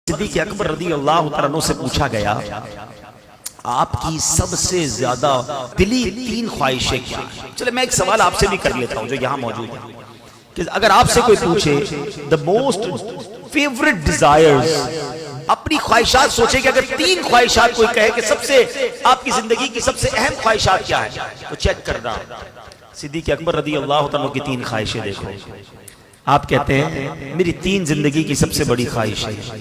صدیق اکبر رضی اللہ تعالیٰ عنہ سے پوچھا گیا آپ کی سب سے زیادہ دلی تین خواہشیں کیا ہیں؟ چلے میں ایک سوال آپ سے بھی کر لیتا ہوں جو یہاں موجود ہے کہ اگر آپ سے کوئی پوچھے the most favorite desires، اپنی خواہشات سوچے کہ اگر تین خواہشات کوئی کہے کہ سب سے آپ کی زندگی کی سب سے اہم خواہشات کیا ہے تو چیک کرنا صدیق اکبر رضی اللہ عنہ کی تین خواہشیں دیکھو۔ آپ کہتے ہیں میری تین زندگی کی سب سے بڑی خواہش ہے،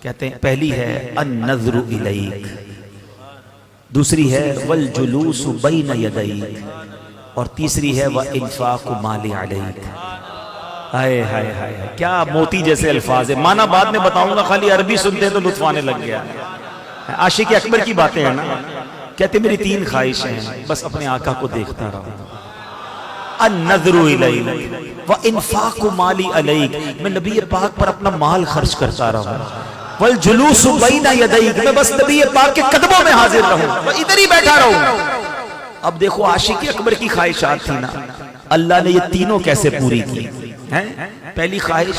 کہتے ہیں پہلی ہے النظر الیک، دوسری ہے والجلوس بین یدیک، اور تیسری ہے وانفاق مال علیک۔ ہائے ہائے ہائے، کیا موتی جیسے الفاظ ہیں، معنی بعد میں بتاؤں گا، خالی عربی سنتے ہیں تو لطف آنے لگ گیا۔ عاشق اکبر کی باتیں ہیں نا، کہتے میری تین خواہشیں ہیں، بس اپنے آقا کو دیکھتا رہا، النظر الیک وانفاق مالی علیک، میں نبی پاک پر اپنا مال خرچ کرتا رہا، والجلوس بین یدیک، میں بس نبی پاک کے قدموں میں حاضر رہوں، میں ادھر ہی بیٹھا رہوں۔ اب دیکھو عاشق اکبر کی خواہشات تھی نا، اللہ نے یہ تینوں کیسے پوری کی ہیں؟ پہلی خواہش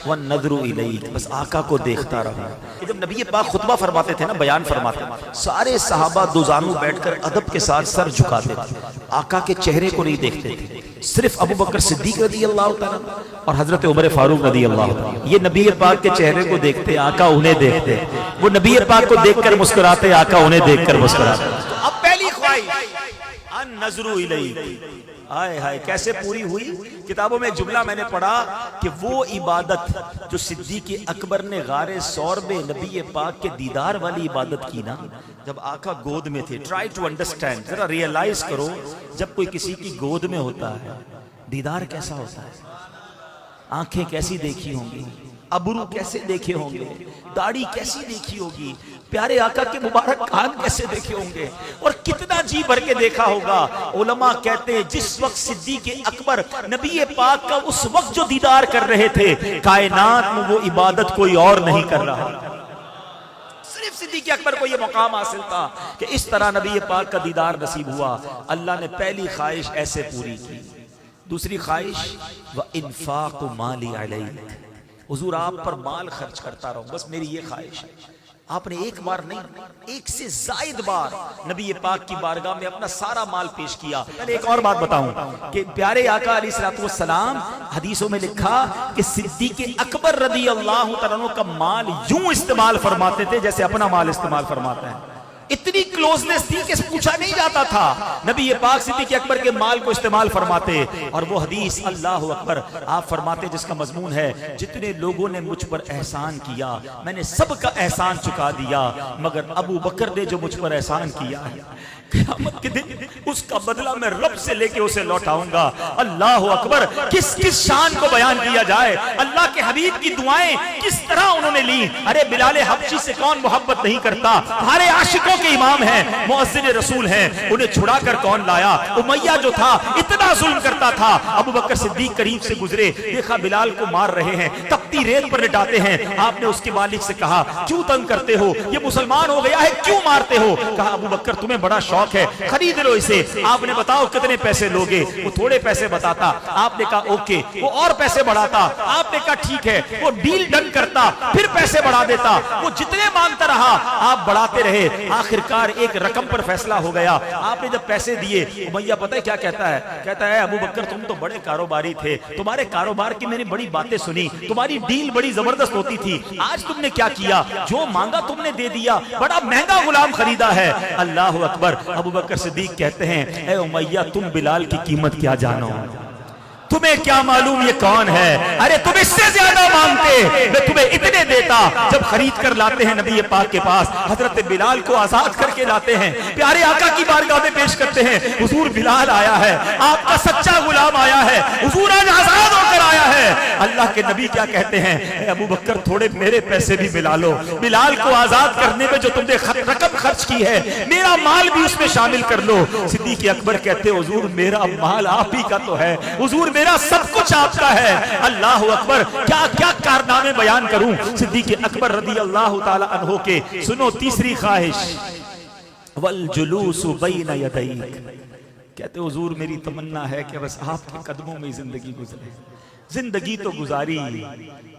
والنظر الیک، بس آقا کو دیکھتا رہا۔ جب نبی پاک خطبہ فرماتے تھے نا، بیان فرماتے تھے، سارے صحابہ دو زانو بیٹھ کر ادب کے ساتھ سر جھکاتے تھے، آقا کے چہرے کو نہیں دیکھتے تھے، صرف ابو بکر صدیق رضی اللہ تعالیٰ اور حضرت عمر فاروق رضی اللہ تعالیٰ، یہ نبی پاک کے چہرے کو دیکھتے، آقا انہیں دیکھتے، وہ نبی پاک کو دیکھ کر مسکراتے، آقا انہیں دیکھ کر مسکراتے۔ اب پہلی خواہش النظر الیک، آئے ہائے کیسے پوری ہوئی؟ کتابوں میں ایک جملہ میں نے پڑھا کہ وہ عبادت جو صدیق اکبر نے غار ثور میں نبی پاک کے دیدار والی عبادت کی نا، جب آقا گود میں تھے، ٹرائی ٹو انڈرسٹینڈ، ذرا ریئلائز کرو، جب کوئی کسی کی گود میں ہوتا ہے دیدار کیسا ہوتا ہے، آنکھیں کیسی دیکھی ہوں گی، ابرو کیسے دیکھے ہوں گے، داڑھی کیسی دیکھی ہوگی، پیارے آقا کے مبارک کان کیسے دیکھے ہوں گے، اور کتنا جی بھر کے دیکھا ہوگا۔ علماء کہتے ہیں جس وقت صدیق اکبر نبی پاک کا اس وقت جو دیدار کر رہے تھے، کائنات میں وہ عبادت کوئی اور نہیں کر رہا، صرف صدیق اکبر کو یہ مقام حاصل تھا کہ اس طرح نبی پاک کا دیدار نصیب ہوا۔ اللہ نے پہلی خواہش ایسے پوری کی۔ دوسری خواہش وانفاق مالی علیک، حضور آپ پر مال خرچ کرتا رہوں، بس میری یہ خواہش ہے۔ آپ نے ایک بار نہیں، ایک سے زائد بار نبی پاک کی بارگاہ میں اپنا سارا مال پیش کیا۔ میں ایک اور بات بتاؤں کہ پیارے آقا علیہ السلام حدیثوں میں لکھا کہ صدیق اکبر رضی اللہ تعالیٰ عنہ کا مال یوں استعمال فرماتے تھے جیسے اپنا مال استعمال فرماتے ہیں، اتنی کلوزنس تھی کہ پوچھا نہیں جاتا تھا، نبی پاک صدیق اکبر کے مال کو استعمال فرماتے۔ اور وہ حدیث اللہ اکبر آپ فرماتے جس کا مضمون ہے جتنے لوگوں نے مجھ پر احسان کیا میں نے سب کا احسان چکا دیا، مگر ابو بکر نے جو مجھ پر احسان کیا ہے قیامت کے دن اس کا بدلہ میں رب سے لے کے اسے لوٹاؤں گا۔ اللہ اکبر، کس کس شان کو بیان کیا جائے، اللہ کے حبیب کی دعائیں کس طرح انہوں نے لی۔ ارے بلال حبشی سے کون محبت نہیں کرتا، ہمارے عاشقوں کے امام ہیں، مؤذن رسول ہیں، انہیں چھڑا کر کون لایا؟ امیہ جو تھا اتنا ظلم کرتا تھا، ابو بکر صدیق قریب سے گزرے، دیکھا بلال کو مار رہے ہیں، تپتی ریت پر لٹاتے ہیں، آپ نے اس کے مالک سے کہا کیوں تنگ کرتے ہو، یہ مسلمان ہو گیا ہے کیوں مارتے ہو؟ کہا ابو بکر تمہیں بڑا شوق ہے، خرید لو اسے، آپ نے بتاؤ کتنے پیسے لوگے؟ وہ تھوڑے پیسے بتاتا، آپ نے کہا اوکے، وہ اور پیسے بڑھاتا، آپ نے کہا ٹھیک ہے، وہ ڈیل ڈن کرتا، پھر پیسے بڑھا دیتا، وہ جتنے مانگتا رہا آپ بڑھاتے رہے، آخرکار ایک رقم پر فیصلہ ہو گیا۔ آپ نے جب پیسے دیے، امیہ پتہ ہے کیا کہتا ہے؟ کہتا ہے ابو بکر تم تو بڑے کاروباری تھے، تمہارے کاروبار کی میں نے بڑی باتیں سنی، تمہاری ڈیل بڑی زبردست ہوتی تھی، آج تم نے کیا کیا؟ جو مانگا تم نے دے دیا، بڑا مہنگا غلام خریدا ہے۔ اللہ اکبر، ابو بکر صدیق کہتے ہیں اے امیہ تم بلال کی قیمت کیا جانو، تمہیں کیا معلوم یہ کون ہے؟ ارے تم اس سے زیادہ مانگتے، میں تمہیں اتنے دیتا۔ جب خرید کر لاتے ہیں نبی پاک کے پاس، حضرت بلال کو آزاد کر کے لاتے ہیں، پیارے آقا کی بارگاہ میں پیش کرتے ہیں، حضور بلال آیا ہے، آپ کا سچا غلام آیا ہے، حضور آج آزاد ہو کر آیا ہے۔ اللہ کے نبی کیا کہتے ہیں؟ اے ابو بکر تھوڑے میرے پیسے بھی ملا لو، بلال کو آزاد کرنے میں جو تم نے رقم خرچ کی ہے میرا مال بھی اس میں شامل کر لو۔ صدیق اکبر کہتے ہیں حضور میرا مال آپ ہی کا تو ہے، حضور میرا سب کچھ آپ کا ہے۔ اللہ اکبر، کیا کیا کارنامے بیان کروں صدیق اکبر رضی اللہ تعالی عنہ کے۔ سنو تیسری خواہش والجلوس بین یدیک، کہتے حضور میری تمنا ہے کہ بس آپ کے قدموں میں زندگی گزرے، زندگی تو گزاری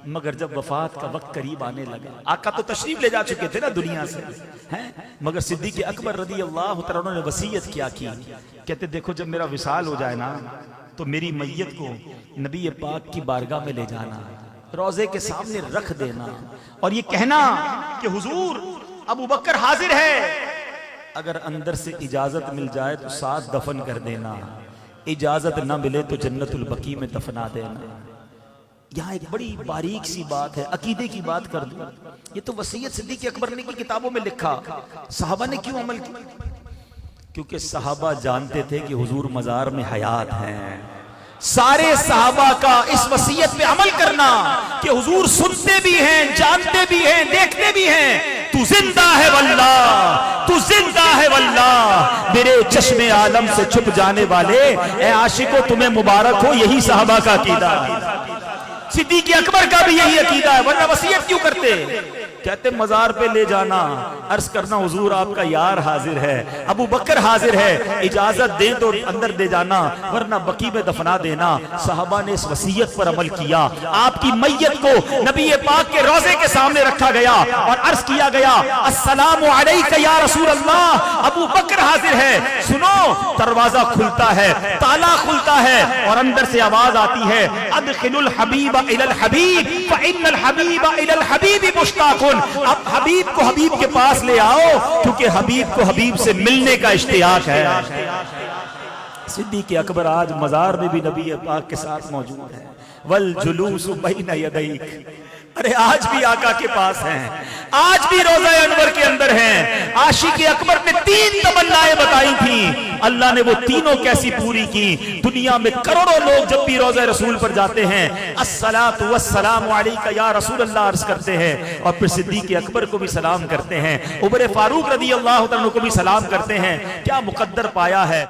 مگر جب وفات کا وقت قریب آنے لگا، آقا تو تشریف لے جا چکے تھے نا دنیا سے ہیں، مگر صدیق اکبر رضی اللہ تعالیٰ عنہ نے وصیت کیا کی، کہتے دیکھو جب میرا وصال ہو جائے نا تو میری میت کو نبی پاک کی بارگاہ میں لے جانا، روضے کے سامنے رکھ دینا اور یہ کہنا کہ حضور ابو بکر حاضر ہے، اگر اندر سے اجازت مل جائے تو ساتھ دفن کر دینا، اجازت نہ ملے تو جنت البقیع میں دفنا دینا۔ یہاں ایک بڑی باریک سی بات ہے، عقیدے کی بات کر دوں، یہ تو وصیت صدیق اکبر نے کی کتابوں میں لکھا، صحابہ نے کیوں عمل کیا؟ کیونکہ صحابہ جانتے تھے کہ حضور مزار میں حیات ہیں۔ سارے صحابہ کا اس وصیت پہ عمل کرنا کہ حضور سنتے بھی ہیں، جانتے بھی ہیں، دیکھتے بھی ہیں، تو زندہ ہے واللہ، تو زندہ ہے واللہ، میرے چشم عالم سے چھپ جانے والے اے عاشقو تمہیں مبارک ہو، یہی صحابہ کا عقیدہ ہے۔ صدیق اکبر کا بھی یہی عقیدہ ہے، ورنہ وصیت کیوں کرتے؟ کہتے مزار پہ لے جانا، عرض کرنا حضور آپ کا یار حاضر ہے، ابو بکر حاضر ہے، اجازت دیں تو اندر دے جانا ورنہ بقیع میں دفنا دینا۔ صحابہ نے اس وصیت پر عمل کیا، آپ کی میت کو نبی پاک کے روضے کے سامنے رکھا گیا اور عرض کیا گیا السلام علیک یا رسول اللہ، ابو بکر حاضر ہے۔ سنو، دروازہ کھلتا ہے، تالا کھلتا ہے اور اندر سے آواز آتی ہے ادخلوا الحبیب الی الحبیب فإن الحبیب الی الحبیب مشتاق۔ اب حبیب کو حبیب کے پاس لے آؤ کیونکہ حبیب کو حبیب سے ملنے کا اشتیاق ہے۔ صدیق اکبر آج مزار میں بھی نبی پاک کے ساتھ موجود ہے، والجلوس بین یدیک، ارے آج بھی آقا کے پاس ہیں، آج بھی روضہ انور کے اندر ہیں۔ عاشق اکبر نے 3 تمنائیں بتائی تھیں، اللہ نے وہ تینوں کیسی پوری کی۔ دنیا میں کروڑوں لوگ جب بھی روضہ رسول پر جاتے ہیں الصلاۃ والسلام علیک یا رسول اللہ عرض کرتے ہیں اور پھر صدیق اکبر کو بھی سلام کرتے ہیں، عمر فاروق رضی اللہ عنہ کو بھی سلام کرتے ہیں۔ کیا مقدر پایا ہے۔